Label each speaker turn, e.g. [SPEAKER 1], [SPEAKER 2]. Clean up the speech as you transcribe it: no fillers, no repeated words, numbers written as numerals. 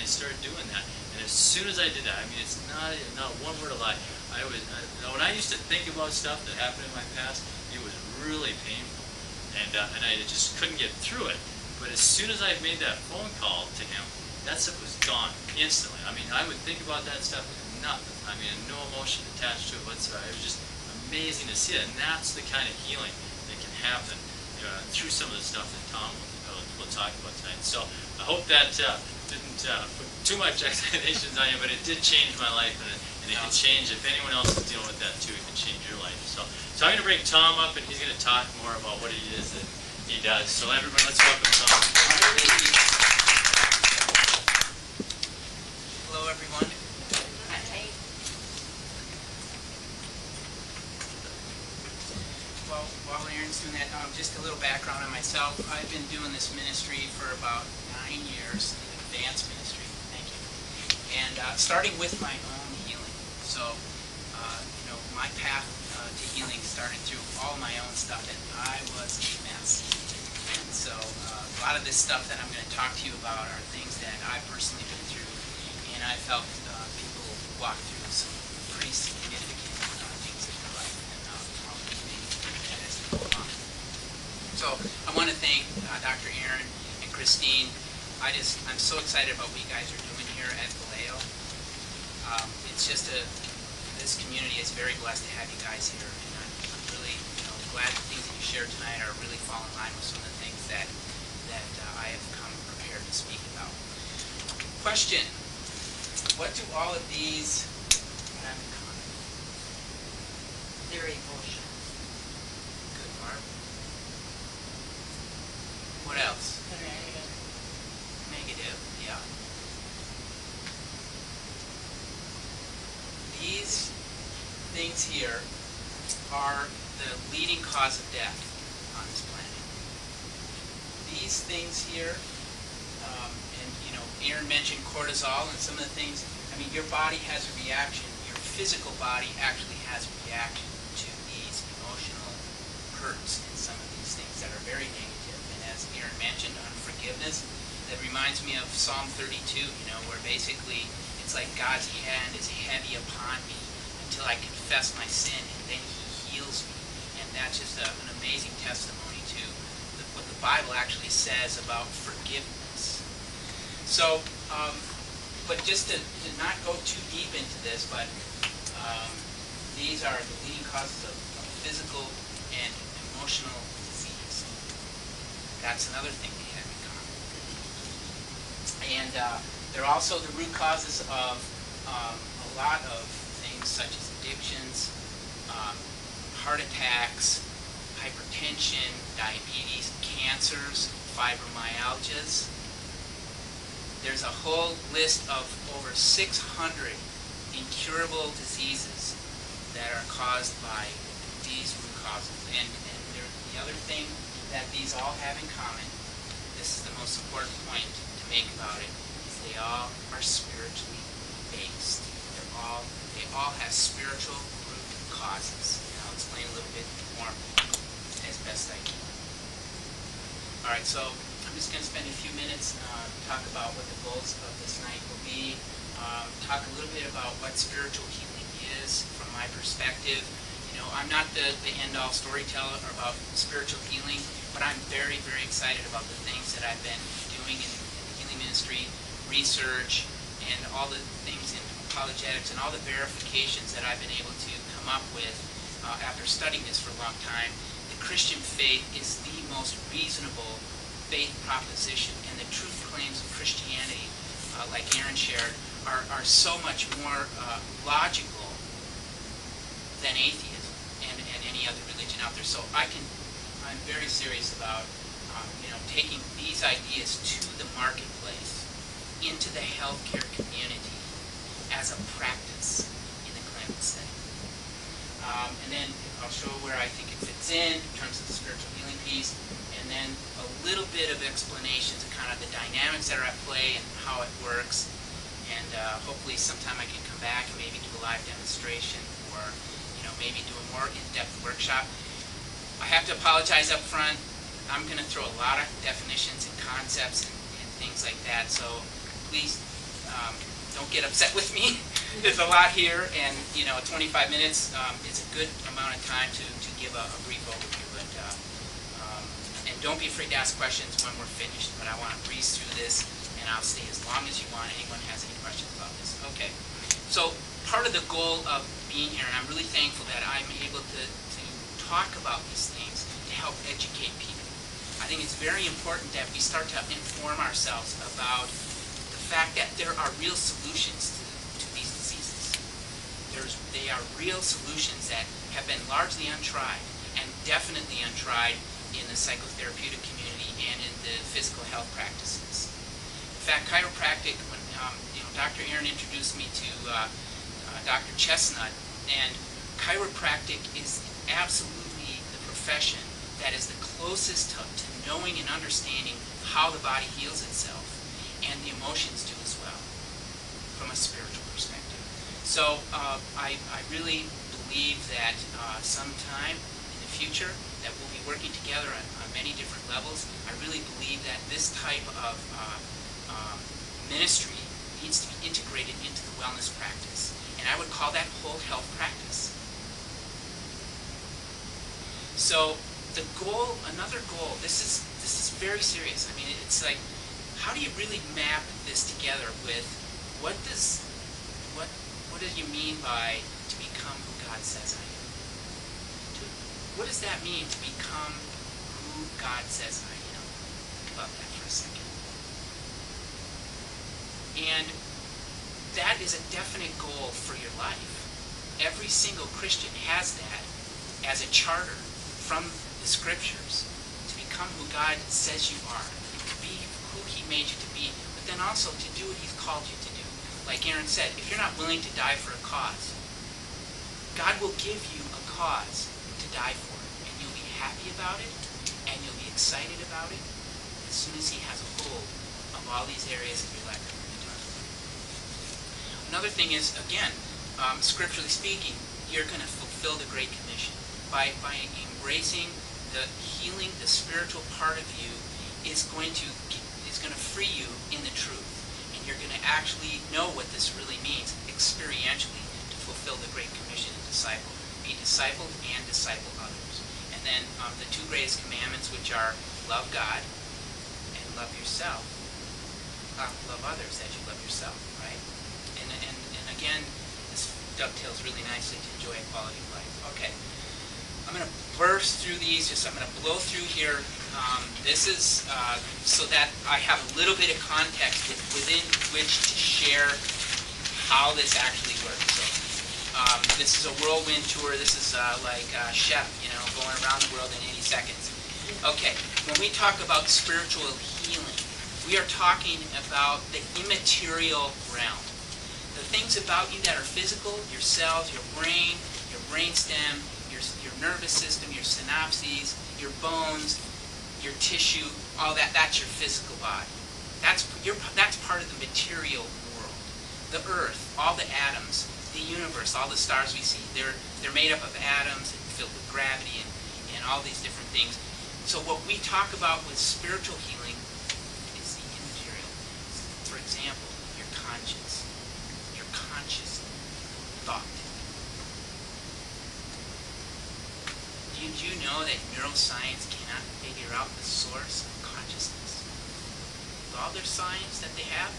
[SPEAKER 1] started doing that. And as soon as I did that, I mean, it's not one word of lie. When I used to think about stuff that happened in my past, it was really painful, and I just couldn't get through it. But as soon as I made that phone call to him, that stuff was gone instantly. I mean, I would think about that stuff with nothing. I mean, no emotion attached to it whatsoever. It was just amazing to see it, and that's the kind of healing that can happen through some of the stuff that Tom will talk about tonight. So I hope that didn't put too much expectations on you, but it did change my life, and it can change, if anyone else is dealing with that too, it can change your life. So I'm going to bring Tom up, and he's going to talk more about what it is that he does. So everybody, let's welcome Tom.
[SPEAKER 2] Hello, everyone.
[SPEAKER 3] Hi.
[SPEAKER 2] Well, while Aaron's doing that, just a little background on myself. I've been doing this ministry for about 9 years, advanced ministry. Thank you. And starting with my own healing. So, my path to healing started through all my own stuff, and I was a mess. And so, a lot of this stuff that I'm going to talk to you about are things that I've personally been through, and I felt people walk through some pretty significant things in their life, and how that has to go on. So, I want to thank Dr. Aaron and Christine. I'm so excited about what you guys are doing here at Vallejo. It's just this community is very blessed to have you guys here, and I'm really glad the things that you shared tonight are really fall in line with some of the things that I have come prepared to speak about. Question: what do all of these have in common?
[SPEAKER 3] They're emotional.
[SPEAKER 2] Good, Mark. What else? Negative, yeah. These things here are the leading cause of death on this planet. These things here, and Aaron mentioned cortisol and some of the things. I mean, your body has a reaction. Your physical body actually has a reaction to these emotional hurts and some of these things that are very negative. And as Aaron mentioned, unforgiveness. That reminds me of Psalm 32, where basically it's like God's hand is heavy upon me until I confess my sin, and then He heals me. And that's just an amazing testimony to what the Bible actually says about forgiveness. So, but just to not go too deep into this, but these are the leading causes of physical and emotional disease. That's another thing we have in common. And they're also the root causes of a lot of things such as addictions, heart attacks, hypertension, diabetes, cancers, fibromyalgias. There's a whole list of over 600 incurable diseases that are caused by these root causes. And the other thing that these all have in common, this is the most important point to make about it, is they all are spiritually based. They all have spiritual root causes. And I'll explain a little bit more as best I can. All right, so I'm just going to spend a few minutes talk about what the goals of this night will be. Talk a little bit about what spiritual healing is from my perspective. I'm not the end-all storyteller about spiritual healing, but I'm very, very excited about the things that I've been doing in the healing ministry, research, and all the things in apologetics and all the verifications that I've been able to come up with after studying this for a long time. The Christian faith is the most reasonable faith proposition, and the truth claims of Christianity, like Aaron shared, are so much more logical than atheism and any other religion out there. So I'm very serious about taking these ideas to the marketplace, into the healthcare community as a practice in the clinical setting. And then I'll show where I think it fits in terms of the spiritual healing piece, and then a little bit of explanations of kind of the dynamics that are at play and how it works. And hopefully sometime I can come back and maybe do a live demonstration, or maybe do a more in-depth workshop. I have to apologize up front. I'm going to throw a lot of definitions and concepts and things like that, so please don't get upset with me. There's a lot here, and 25 minutes is a good amount of time to give a brief overview. But and don't be afraid to ask questions when we're finished. But I want to breeze through this, and I'll stay as long as you want. Anyone has any questions about this? Okay. So part of the goal of being here, and I'm really thankful that I'm able to talk about these things to help educate people. I think it's very important that we start to inform ourselves about the fact that there are real solutions to these diseases. They are real solutions that have been largely untried, and definitely untried in the psychotherapeutic community and in the physical health practices. In fact, chiropractic, when Dr. Aaron introduced me to Dr. Chestnut, and chiropractic is absolutely the profession that is the closest to knowing and understanding how the body heals itself, and the emotions do as well, from a spiritual perspective. So I really believe that sometime in the future that we'll be working together on many different levels. I really believe that this type of ministry needs to be integrated into the wellness practice, and I would call that whole health practice. So the goal, another goal, this is very serious. I mean, it's like, how do you really map this together with what do you mean by to become who God says I am? What does that mean, to become who God says I am? Think about that for a second. And that is a definite goal for your life. Every single Christian has that as a charter from the Scriptures, to become who God says you are, to be who He made you to be, but then also to do what He's called you to do. Like Aaron said, if you're not willing to die for a cause, God will give you a cause to die for, and you'll be happy about it, and you'll be excited about it as soon as He has a hold of all these areas of your life that we're going to talk about. Another thing is, again, scripturally speaking, you're going to fulfill the Great Commission by embracing the healing. The spiritual part of you is going to free you in the truth, and you're going to actually know what this really means experientially to fulfill the Great Commission and disciple. Be discipled and disciple others. And then the two greatest commandments, which are love God and love yourself. Love others as you love yourself, right? And again, this dovetails really nicely to enjoy a quality of life. Okay. I'm going to burst through these. I'm going to blow through here. This is so that I have a little bit of context within which to share how this actually works. So this is a whirlwind tour. This is like Chef, going around the world in 80 seconds. Okay, when we talk about spiritual healing, we are talking about the immaterial realm. The things about you that are physical, your cells, your brain stem, your nervous system, your synapses, your bones, your tissue, all that, that's your physical body. That's part of the material world. The earth, all the atoms, the universe, all the stars we see, they're made up of atoms and filled with gravity and all these different things. So what we talk about with spiritual healing is the immaterial. For example, your conscience, your conscious thought. Did you know that neuroscience cannot figure out the source of consciousness? With all their science that they have,